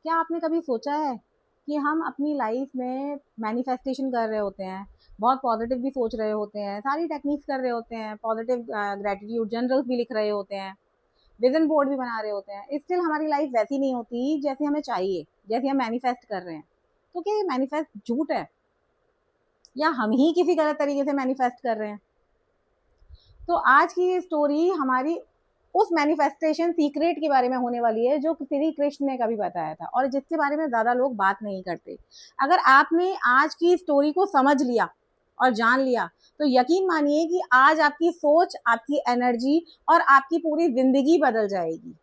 क्या आपने कभी सोचा है कि हम अपनी लाइफ में मैनिफेस्टेशन कर रहे होते हैं, बहुत पॉजिटिव भी सोच रहे होते हैं, सारी टेक्निक्स कर रहे होते हैं, पॉजिटिव ग्रेटिट्यूड जर्नल्स भी लिख रहे होते हैं, विजन बोर्ड भी बना रहे होते हैं, स्टिल हमारी लाइफ वैसी नहीं होती जैसी हमें चाहिए, जैसी हम मैनिफेस्ट कर रहे हैं। तो क्या ये मैनिफेस्ट झूठ है या हम ही किसी गलत तरीके से मैनिफेस्ट कर रहे हैं? तो आज की ये स्टोरी हमारी उस मैनिफेस्टेशन सीक्रेट के बारे में होने वाली है जो श्री कृष्ण ने कभी बताया था और जिसके बारे में ज़्यादा लोग बात नहीं करते। अगर आपने आज की स्टोरी को समझ लिया और जान लिया तो यकीन मानिए कि आज आपकी सोच, आपकी एनर्जी और आपकी पूरी ज़िंदगी बदल जाएगी।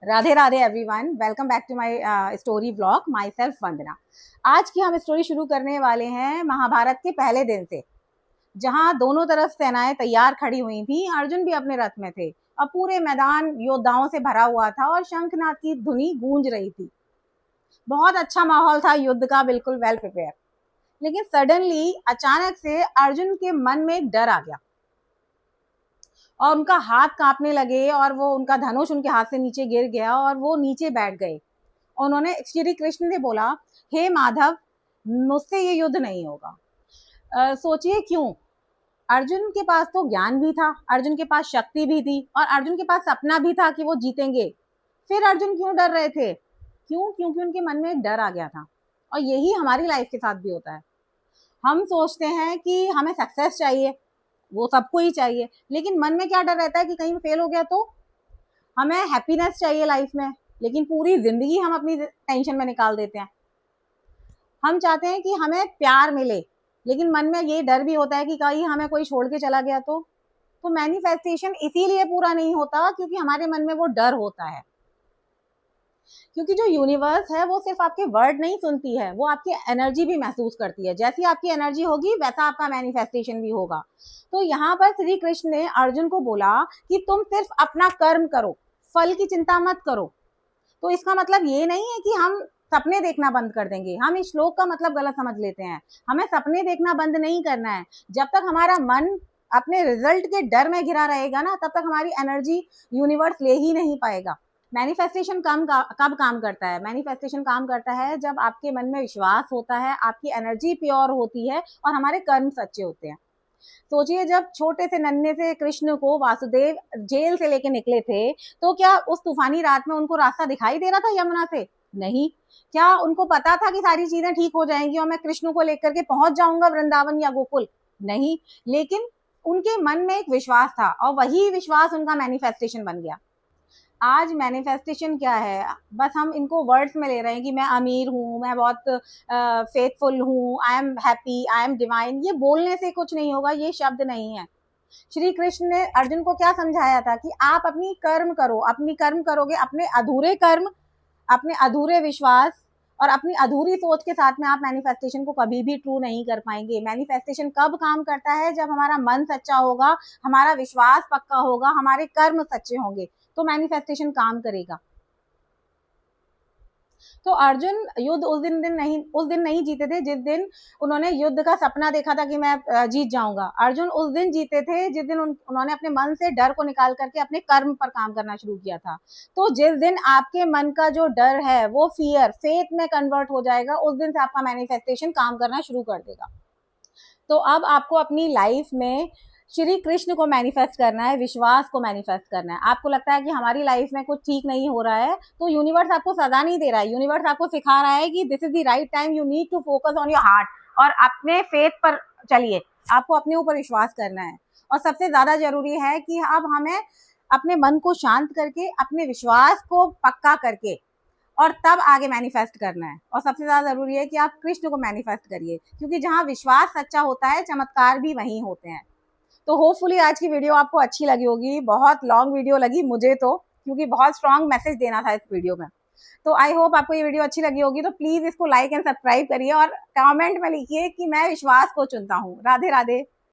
Radhe Radhe everyone, welcome back to my story blog. Myself Vandana. आज की हम स्टोरी शुरू करने वाले हैं महाभारत के पहले दिन से, जहां दोनों तरफ सेनाएं तैयार खड़ी हुई थी। अर्जुन भी अपने रथ में थे और पूरे मैदान योद्धाओं से भरा हुआ था और शंखनाद की धुनी गूंज रही थी। बहुत अच्छा माहौल था युद्ध का, बिल्कुल वेल प्रिपेयर। लेकिन सडनली अचानक से अर्जुन के मन में एक डर आ गया और उनका हाथ कांपने लगे और वो उनका धनुष उनके हाथ से नीचे गिर गया और वो नीचे बैठ गए। उन्होंने श्री कृष्ण से बोला, हे माधव, मुझसे ये युद्ध नहीं होगा। सोचिए क्यों। अर्जुन के पास तो ज्ञान भी था, अर्जुन के पास शक्ति भी थी और अर्जुन के पास सपना भी था कि वो जीतेंगे। फिर अर्जुन क्यों डर रहे थे? क्यों? क्योंकि उनके मन में एक डर आ गया था। और यही हमारी लाइफ के साथ भी होता है। हम सोचते हैं कि हमें सक्सेस चाहिए, वो सबको ही चाहिए, लेकिन मन में क्या डर रहता है कि कहीं फेल हो गया तो। हमें हैप्पीनेस चाहिए लाइफ में, लेकिन पूरी जिंदगी हम अपनी टेंशन में निकाल देते हैं। हम चाहते हैं कि हमें प्यार मिले, लेकिन मन में ये डर भी होता है कि कहीं हमें कोई छोड़ के चला गया तो मैनिफेस्टेशन इसीलिए पूरा नहीं होता क्योंकि हमारे मन में वो डर होता है। क्योंकि जो यूनिवर्स है वो सिर्फ आपके वर्ड नहीं सुनती है, वो आपकी एनर्जी भी महसूस करती है। जैसी आपकी एनर्जी होगी वैसा आपका मैनिफेस्टेशन भी होगा। तो यहाँ पर श्री कृष्ण ने अर्जुन को बोला कि तुम सिर्फ अपना कर्म करो, फल की चिंता मत करो। तो इसका मतलब ये नहीं है कि हम सपने देखना बंद कर देंगे। हम इस श्लोक का मतलब गलत समझ लेते हैं। हमें सपने देखना बंद नहीं करना है। जब तक हमारा मन अपने रिजल्ट के डर में घिरा रहेगा ना, तब तक हमारी एनर्जी यूनिवर्स ले ही नहीं पाएगा। मैनिफेस्टेशन कब काम करता है? मैनिफेस्टेशन काम करता है जब आपके मन में विश्वास होता है, आपकी एनर्जी प्योर होती है और हमारे कर्म सच्चे होते हैं। सोचिए, जब छोटे से नन्हे से कृष्ण को वासुदेव जेल से लेके निकले थे, तो क्या उस तूफानी रात में उनको रास्ता दिखाई दे रहा था यमुना से? नहीं। क्या उनको पता था कि सारी चीजें ठीक हो जाएंगी और मैं कृष्ण को लेकर के पहुंच जाऊंगा वृंदावन या गोकुल? नहीं। लेकिन उनके मन में एक विश्वास था और वही विश्वास उनका मैनिफेस्टेशन बन गया। आज मैनिफेस्टेशन क्या है? बस हम इनको वर्ड्स में ले रहे हैं कि मैं अमीर हूँ, मैं बहुत फेथफुल हूँ, I am happy, I am divine. ये बोलने से कुछ नहीं होगा, ये शब्द नहीं है। श्री कृष्ण ने अर्जुन को क्या समझाया था कि आप अपनी कर्म करो, अपनी कर्म करोगे, अपने अधूरे कर्म, अपने अधूरे विश्वास और अपनी अधूरी सोच के साथ में आप मैनिफेस्टेशन को कभी भी ट्रू नहीं कर पाएंगे। मैनिफेस्टेशन कब काम करता है? जब हमारा मन सच्चा होगा, हमारा विश्वास पक्का होगा, हमारे कर्म सच्चे होंगे, तो मैनिफेस्टेशन काम करेगा। तो अर्जुन युद्ध उस दिन नहीं जीते थे जिस दिन उन्होंने युद्ध का सपना देखा था कि मैं जीत जाऊंगा। अर्जुन उस दिन जीते थे जिस दिन उन्होंने अपने मन से डर को निकाल करके अपने कर्म पर काम करना शुरू किया था। तो जिस दिन आपके मन का जो डर है वो फियर फेथ में कन्वर्ट हो जाएगा, उस दिन से आपका मैनिफेस्टेशन काम करना शुरू कर देगा। तो अब आपको अपनी लाइफ में श्री कृष्ण को मैनिफेस्ट करना है, विश्वास को मैनिफेस्ट करना है। आपको लगता है कि हमारी लाइफ में कुछ ठीक नहीं हो रहा है, तो यूनिवर्स आपको सजा नहीं दे रहा है। यूनिवर्स आपको सिखा रहा है कि this is the right time, you need to focus on your heart और अपने फेथ पर चलिए। आपको अपने ऊपर विश्वास करना है और सबसे ज्यादा जरूरी है कि अब हमें अपने मन को शांत करके, अपने विश्वास को पक्का करके और तब आगे मैनिफेस्ट करना है। और सबसे ज्यादा जरूरी है कि आप कृष्ण को मैनिफेस्ट करिए, क्योंकि जहां विश्वास सच्चा होता है, चमत्कार भी वहीं होते हैं। तो होपफुली आज की वीडियो आपको अच्छी लगी होगी। बहुत लॉन्ग वीडियो लगी मुझे तो, क्योंकि बहुत स्ट्रॉन्ग मैसेज देना था इस वीडियो में। तो आई होप आपको ये वीडियो अच्छी लगी होगी। तो प्लीज इसको लाइक एंड सब्सक्राइब करिए और कमेंट में लिखिए कि मैं विश्वास को चुनता हूँ। राधे राधे।